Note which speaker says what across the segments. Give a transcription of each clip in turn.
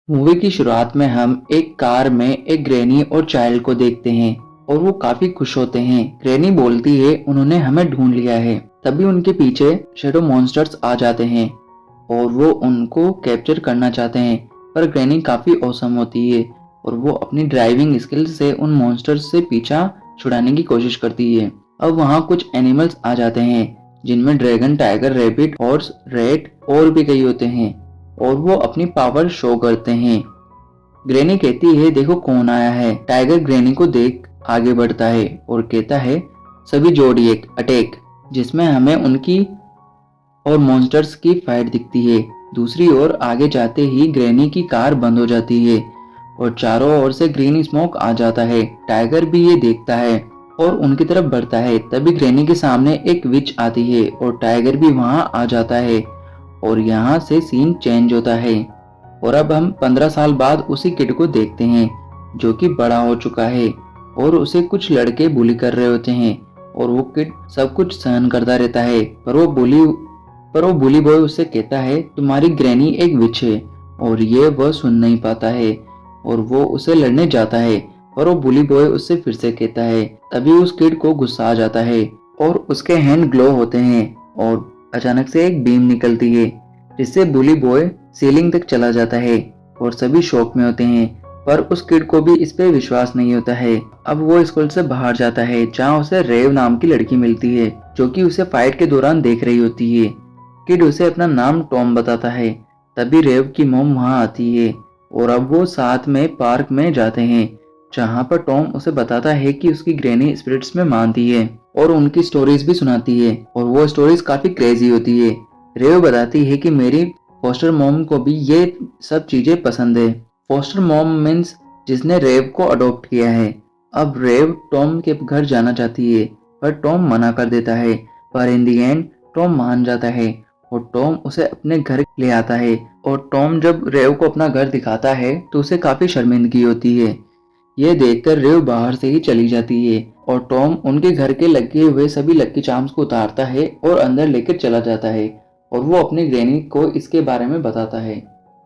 Speaker 1: Movie की शुरुआत में हम एक कार में एक ग्रैनी और चाइल्ड को देखते हैं और वो काफी खुश होते हैं। ग्रैनी बोलती है उन्होंने हमें ढूंढ लिया है। तभी उनके पीछे शैडो मॉन्स्टर्स आ जाते हैं और वो उनको कैप्चर करना चाहते हैं। पर ग्रैनी काफी औसम होती है और वो अपनी ड्राइविंग स्किल से उन मॉन्स्टर्स से पीछा छुड़ाने की कोशिश करती है। अब वहाँ कुछ एनिमल्स आ जाते हैं जिनमें dragon, tiger, rabbit, horse, rat और भी कई होते हैं और वो अपनी पावर शो करते हैं। ग्रैनी कहती है देखो कौन आया है। टाइगर ग्रैनी को देख आगे बढ़ता है और कहता है सभी जोड़िए अटैक, जिसमें हमें उनकी और मॉन्स्टर्स की फाइट दिखती है। दूसरी ओर आगे जाते ही ग्रैनी की कार बंद हो जाती है और चारों ओर से ग्रीन स्मोक आ जाता है। टाइगर भी ये देखता है और उनकी तरफ बढ़ता है। तभी ग्रैनी के सामने एक विच आती है और टाइगर भी वहां आ जाता है और यहाँ से सीन चेंज होता है। और अब हम 15 साल बाद उसी किड को देखते हैं जो कि बड़ा हो चुका है और उसे कुछ लड़के बुली कर रहे होते हैं और वो किड सब कुछ सहन करता रहता है। पर वो बुली बॉय उससे कहता है तुम्हारी ग्रैनी एक विच है और ये वह सुन नहीं पाता है और वो उसे लड़ने जाता है। पर वो बुली बॉय उससे फिर से कहता है। तभी उस किड को गुस्सा आ जाता है और उसके हैंड ग्लो होते हैं और अचानक से एक बीम निकलती है जिससे बुली बॉय सीलिंग तक चला जाता है और सभी शॉक में होते हैं। पर उस किड को भी इस पे विश्वास नहीं होता है। अब वो स्कूल से बाहर जाता है जहाँ उसे रेव नाम की लड़की मिलती है जो कि उसे फाइट के दौरान देख रही होती है। किड उसे अपना नाम टॉम बताता है। तभी रेव की मॉम वहाँ आती है और अब वो साथ में पार्क में जाते हैं जहाँ पर टॉम उसे बताता है कि उसकी ग्रैनी स्पिरिट्स में मानती है और उनकी स्टोरीज भी सुनाती है और वो स्टोरीज काफी क्रेजी होती है। रेव बताती है कि मेरी फॉस्टर मॉम को भी ये सब चीजें पसंद है। फॉस्टर मॉम मीन्स जिसने रेव को अडॉप्ट किया है। अब रेव टॉम के घर जाना चाहती है पर टॉम मना कर देता है। पर इन दी एंड टॉम मान जाता है और टॉम उसे अपने घर ले आता है। और टॉम जब रेव को अपना घर दिखाता है तो उसे काफी शर्मिंदगी होती है। ये देखकर रेव बाहर से ही चली जाती है और टॉम उनके घर के लगे हुए सभी लक्की चार्म्स को उतारता है और अंदर लेकर चला जाता है और वो अपनी ग्रैनी को इसके बारे में बताता है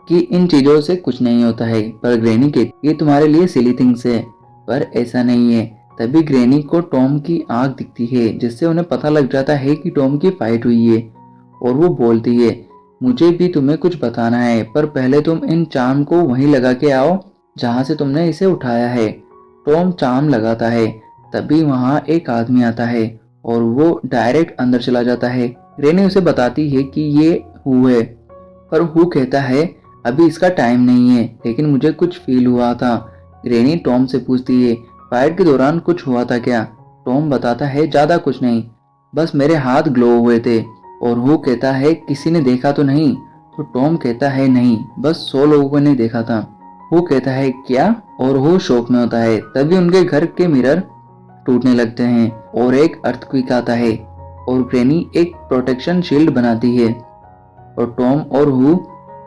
Speaker 1: कि इन चीजों से कुछ नहीं होता है। पर ग्रैनी कहती है ये तुम्हारे लिए सिली थिंग्स है, पर ऐसा नहीं है। तभी ग्रैनी को टॉम की आंख दिखती है जिससे उन्हें पता लग जाता है कि टॉम की फाइट हुई है और वो बोलती है मुझे भी तुम्हें कुछ बताना है, पर पहले तुम इन चार्म को वहीं लगा के आओ जहां से तुमने इसे उठाया है। टॉम चार्म लगाता है। तभी वहां एक आदमी आता है और वो डायरेक्ट अंदर चला जाता है। ग्रैनी उसे बताती है कि ये हु है, पर हु कहता है अभी इसका टाइम नहीं है लेकिन मुझे कुछ फील हुआ था। ग्रैनी टॉम से पूछती है फाइट के दौरान कुछ हुआ था क्या। टॉम बताता है ज्यादा कुछ नहीं, बस मेरे हाथ ग्लो हुए थे। और हु कहता है किसी ने देखा तो नहीं। तो टॉम कहता है नहीं, बस 100 लोगों ने देखा था। हु कहता है क्या, और हु शौक में होता है। तभी उनके घर के मिरर टूटने लगते हैं और एक अर्थक्वेक आता है और ग्रैनी एक प्रोटेक्शन शील्ड बनाती है और टॉम और हु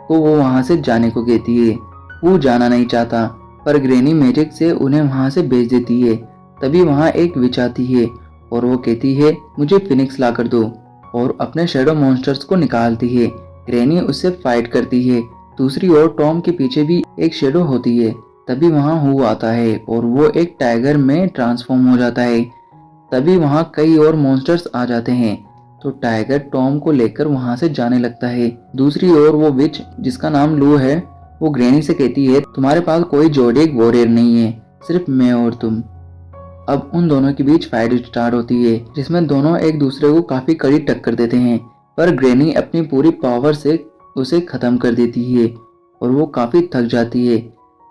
Speaker 1: को वो वहां से जाने को कहती है। हु जाना नहीं चाहता पर ग्रैनी मैजिक से उन्हें वहां से भेज देती है। तभी वहां एक विच आती है और वो कहती है मुझे फिनिक्स ला कर दो और अपने शैडो मॉन्स्टर्स को निकालती है। ग्रैनी उससे फाइट करती है। दूसरी ओर टॉम के पीछे भी एक शैडो होती है। तभी वहां हु आता है और वो एक टाइगर में ट्रांसफॉर्म हो जाता है। तभी वहां कई और मॉन्स्टर्स आ जाते हैं तो टाइगर टॉम को लेकर वहां से जाने लगता है। दूसरी ओर वो विच जिसका नाम लू है वो ग्रैनी से कहती है तुम्हारे पास कोई जोडियक वॉरियर नहीं है, सिर्फ मैं और तुम। अब उन दोनों के बीच फाइट स्टार्ट होती है जिसमें दोनों एक दूसरे को काफी कड़ी टक्कर देते हैं। पर ग्रैनी अपनी पूरी पावर से उसे खत्म कर देती है और वो काफी थक जाती है।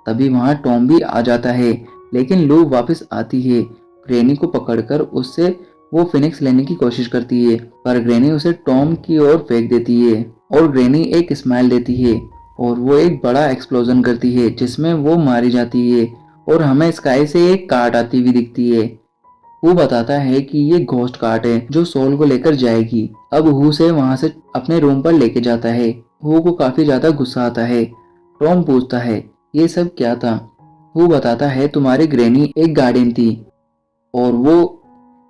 Speaker 1: तभी वहां टॉम भी आ जाता है लेकिन लू वापस आती है। ग्रैनी को पकड़कर उससे वो फिनिक्स लेने की कोशिश करती है पर ग्रैनी उसे टॉम की ओर फेंक देती है और ग्रैनी एक स्माइल देती है और वो एक बड़ा एक्सप्लोजन करती है जिसमें वो मारी जाती है और हमें स्काई से एक कार्ड आती हुई दिखती है। वो बताता है कि ये घोस्ट कार्ड है जो सोल को लेकर जाएगी। अब हु से वहां से अपने रूम पर लेके जाता है। हु को काफी ज्यादा गुस्सा आता है। टॉम पूछता है ये सब क्या था। हु बताता है तुम्हारी ग्रैनी एक गार्डियन थी और वो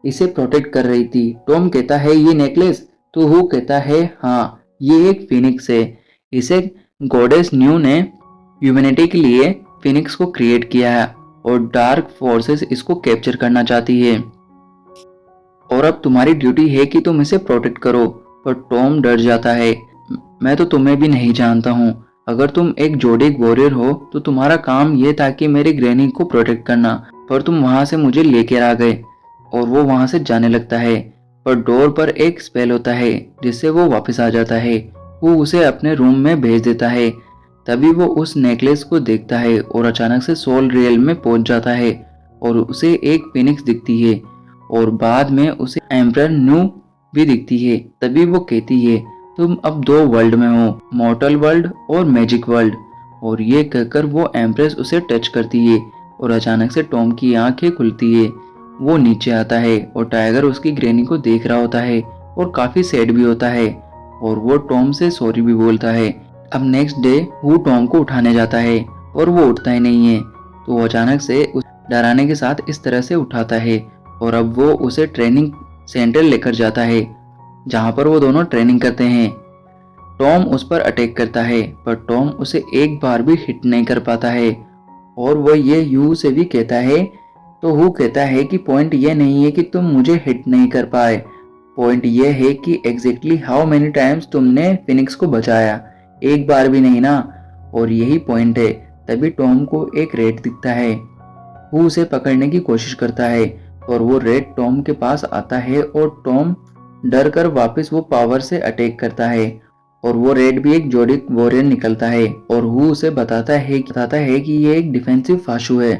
Speaker 1: इसे प्रोटेक्ट कर रही थी। टॉम कहता है ये नेकलेस। तो हु कहता है हाँ, ये एक फिनिक्स है, इसे गॉडेस न्यू ने ह्यूमैनिटी के लिए फिनिक्स को क्रिएट किया है और डार्क फोर्सेस इसको कैप्चर करना चाहती है और अब तुम्हारी ड्यूटी है कि तुम इसे प्रोटेक्ट करो। पर टॉम डर जाता है। मैं तो तुम्हें भी नहीं जानता हूँ। अगर तुम एक जोडिक वॉरियर हो तो तुम्हारा काम ये था कि मेरी ग्रैनी को प्रोटेक्ट करना, पर तुम वहां से मुझे लेकर आ गए। और वो वहां से जाने लगता है, पर डोर पर एक स्पेल होता है जिससे वो वापस आ जाता है। वो उसे अपने रूम में भेज देता है। तभी वो उस नेकलेस को देखता है और अचानक से सोल रियल में पहुंच जाता है और उसे एक फिनिक्स दिखती है और बाद में उसे एम्परर न्यू भी दिखती है। तभी वो कहती है, तुम अब दो वर्ल्ड में हो, मॉर्टल वर्ल्ड और मैजिक वर्ल्ड। और ये कहकर वो एम्प्रेस उसे टच करती है और अचानक से टॉम की आंखें खुलती है। वो नीचे आता है और टाइगर उसकी ग्रैनी को देख रहा होता है और काफी सैड भी होता है और वो टॉम से सॉरी भी बोलता है। अब नेक्स्ट डे वो टॉम को उठाने जाता है और वो उठता ही नहीं है। तो वो अचानक से उस डराने के साथ इस तरह से उठाता है और अब वो उसे ट्रेनिंग सेंटर लेकर जाता है जहाँ पर वो दोनों ट्रेनिंग करते हैं। टॉम उस पर अटैक करता है पर टॉम उसे एक बार भी हिट नहीं कर पाता है और वो ये हू से भी कहता है। तो हू कहता है कि पॉइंट ये नहीं है कि तुम मुझे हिट नहीं कर पाए, पॉइंट ये है कि एग्जैक्टली हाउ मेनी टाइम्स तुमने फिनिक्स को बचाया, एक बार भी नहीं ना, और यही पॉइंट है। तभी टॉम को एक रेड दिखता है। वो उसे पकड़ने की कोशिश करता है और वो रेड टॉम के पास आता है और टॉम डर कर वापस वो पावर से अटैक करता है और वो रेड भी एक जोडिक वॉरियर निकलता है और वो उसे बताता है कि ये एक डिफेंसिव फाशु है,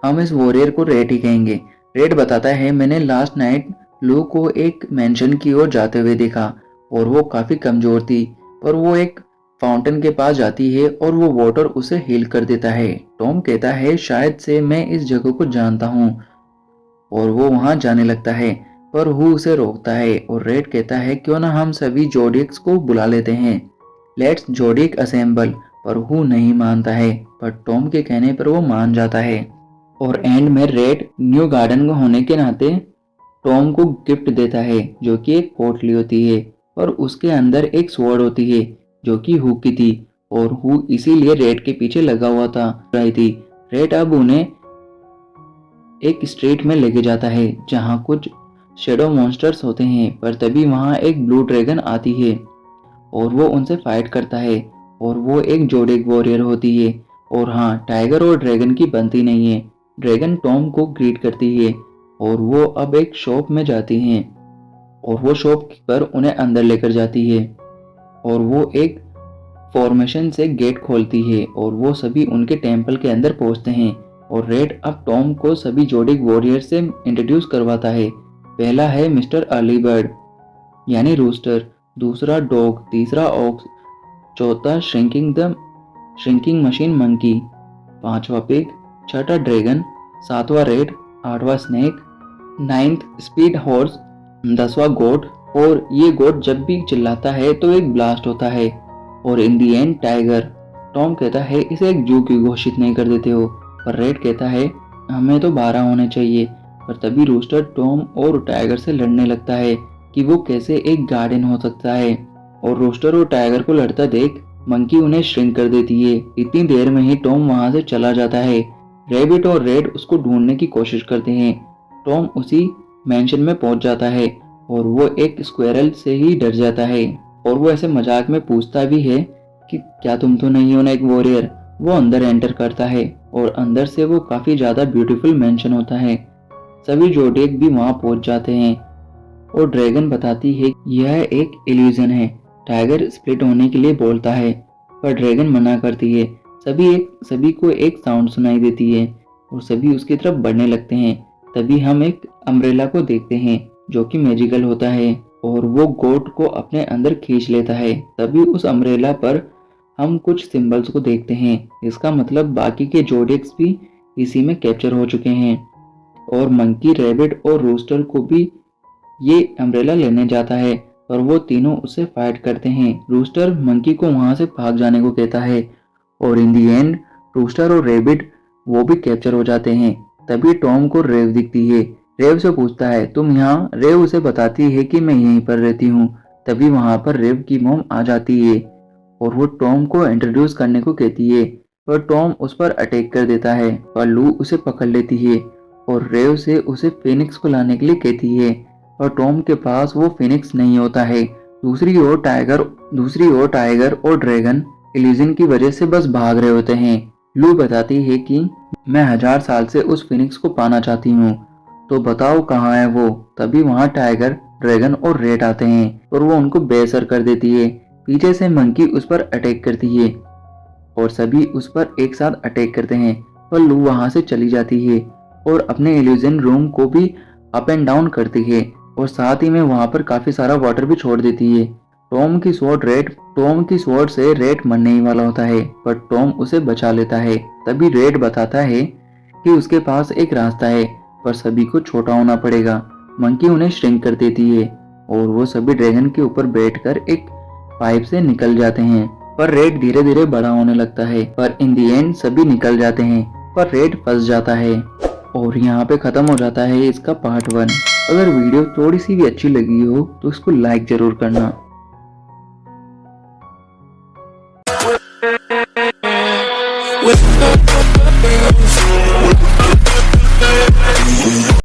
Speaker 1: हम इस वॉरियर को रेड ही कहेंगे। रेड बताता है, मैंने लास्ट नाइट लू को एक मेंशन की ओर जाते हुए देखा और वो काफी कमजोर थी, पर वो एक फाउंटेन के पास जाती है और वो वाटर उसे हील कर देता है। टॉम कहता है, शायद से मैं इस जगह को जानता हूँ, और वो वहां जाने लगता है पर हु उसे रोकता है और रेड कहता है, क्यों ना हम सभी जोडिक्स को बुला लेते हैं, लेट्स जोडिक असेंबल। पर हु नहीं मानता है, पर टॉम के कहने पर वो मान जाता है। और एंड में रेड न्यू गार्डन को होने के नाते टॉम को गिफ्ट देता है जो कि एक पोटली होती है और उसके अंदर एक स्वॉर्ड होती है जो कि हु की थी और हु इसीलिए रेड के पीछे लगा हुआ था रही थी। रेड अब उन्हें एक स्ट्रीट में लेके जाता है जहाँ कुछ शेडो मॉन्स्टर्स होते हैं, पर तभी वहाँ एक ब्लू ड्रैगन आती है और वो उनसे फाइट करता है और वो एक जोडिक वॉरियर होती है। और हाँ, टाइगर और ड्रैगन की बनती नहीं है। ड्रैगन टॉम को ग्रीट करती है और वो अब एक शॉप में जाती हैं और वो शॉपकीपर उन्हें अंदर लेकर जाती है और वो एक फॉर्मेशन से गेट खोलती है और वो सभी उनके टेंपल के अंदर पहुंचते हैं। और रेड अब टॉम को सभी जोडिक वॉरियर से इंट्रोड्यूस करवाता है। पहला है मिस्टर अर्ली बर्ड यानी रूस्टर, दूसरा डॉग, तीसरा ऑक्स, चौथा श्रिंकिंग मशीन मंकी, पांचवा पिग, छठा ड्रैगन, सातवां रेड, आठवां स्नेक, नाइन्थ स्पीड हॉर्स, 10वां गोट। और ये गोट जब भी चिल्लाता है तो एक ब्लास्ट होता है और इन दी एंड टाइगर। टॉम कहता है, इसे एक जू क्यों घोषित नहीं कर देते हो, पर रेड कहता है, हमें तो 12 होने चाहिए। पर तभी रूस्टर टॉम और टाइगर से लड़ने लगता है कि वो कैसे एक गार्डन हो सकता है और रूस्टर और टाइगर को लड़ता देख मंकी उन्हें श्रिंक कर देती है। इतनी देर में ही टॉम वहां से चला जाता है। रैबिट और रेड उसको ढूंढने की कोशिश करते हैं। टॉम उसी मेंशन में पहुंच जाता है और वो एक स्क्वेरल से ही डर जाता है और वो ऐसे मजाक में पूछता भी है कि क्या तुम तो नहीं हो ना एक वॉरियर। वो अंदर एंटर करता है और अंदर से वो काफी ज्यादा ब्यूटीफुल मेंशन होता है। सभी जोडिक भी वहां पहुंच जाते हैं और ड्रैगन बताती है यह एक इल्यूजन है। टाइगर स्प्लिट होने के लिए बोलता है पर ड्रैगन मना करती है। सभी को एक साउंड सुनाई देती है और सभी उसकी तरफ बढ़ने लगते हैं। तभी हम एक अम्ब्रेला को देखते हैं जो कि मैजिकल होता है और वो गोट को अपने अंदर खींच लेता है। तभी उस अम्ब्रेला पर हम कुछ सिंबल्स को देखते हैं। इसका मतलब बाकी के जोडिक्स भी इसी में कैप्चर हो चुके हैं और मंकी, रैबिट और रूस्टर को भी ये अम्ब्रेला लेने जाता है और वो तीनों उससे फाइट करते हैं। रूस्टर मंकी को वहां से भाग जाने को कहता है और इन दी एंड रूस्टर और रैबिट वो भी कैप्चर हो जाते हैं। तभी टॉम को रेव दिखती है। रेव से पूछता है, तुम यहाँ? रेव उसे बताती है कि मैं यहीं पर रहती हूँ। तभी वहां पर रेव की मॉम आ जाती है और वो टॉम को इंट्रोड्यूस करने को कहती है। पर टॉम उस पर अटैक कर देता है, पर लू उसे पकड़ लेती है और रेव से उसे फिनिक्स को लाने के लिए कहती है, पर टॉम के पास वो फिनिक्स नहीं होता है। दूसरी ओर टाइगर और ड्रैगन इल्यूजन की वजह से बस भाग रहे होते हैं। लू बताती है कि मैं 1000 साल से उस फिनिक्स को पाना चाहती हूँ, तो बताओ कहाँ है वो। तभी वहाँ टाइगर, ड्रैगन और रेड आते हैं और वो उनको बेअसर कर देती है। पीछे से मंकी उस पर अटैक करती है और सभी उस पर एक साथ अटैक करते हैं, पर लू वहां से चली जाती है और अपने इल्यूजन रूम को भी अप एंड डाउन करती है और साथ ही में वहां पर काफी सारा वाटर भी छोड़ देती है। टॉम की स्वॉर्ड से रेड मरने ही वाला होता है, पर टॉम उसे बचा लेता है। तभी रेड बताता है कि उसके पास एक रास्ता है, पर सभी को छोटा होना पड़ेगा। मंकी उन्हें श्रिंक कर देती है और वो सभी ड्रैगन के ऊपर बैठकर एक पाइप से निकल जाते हैं, पर रेड धीरे धीरे बड़ा होने लगता है। पर इन दी एंड सभी निकल जाते हैं, पर रेड फंस जाता है। और यहाँ पे खत्म हो जाता है इसका पार्ट 1। अगर वीडियो थोड़ी सी भी अच्छी लगी हो तो इसको लाइक जरूर करना।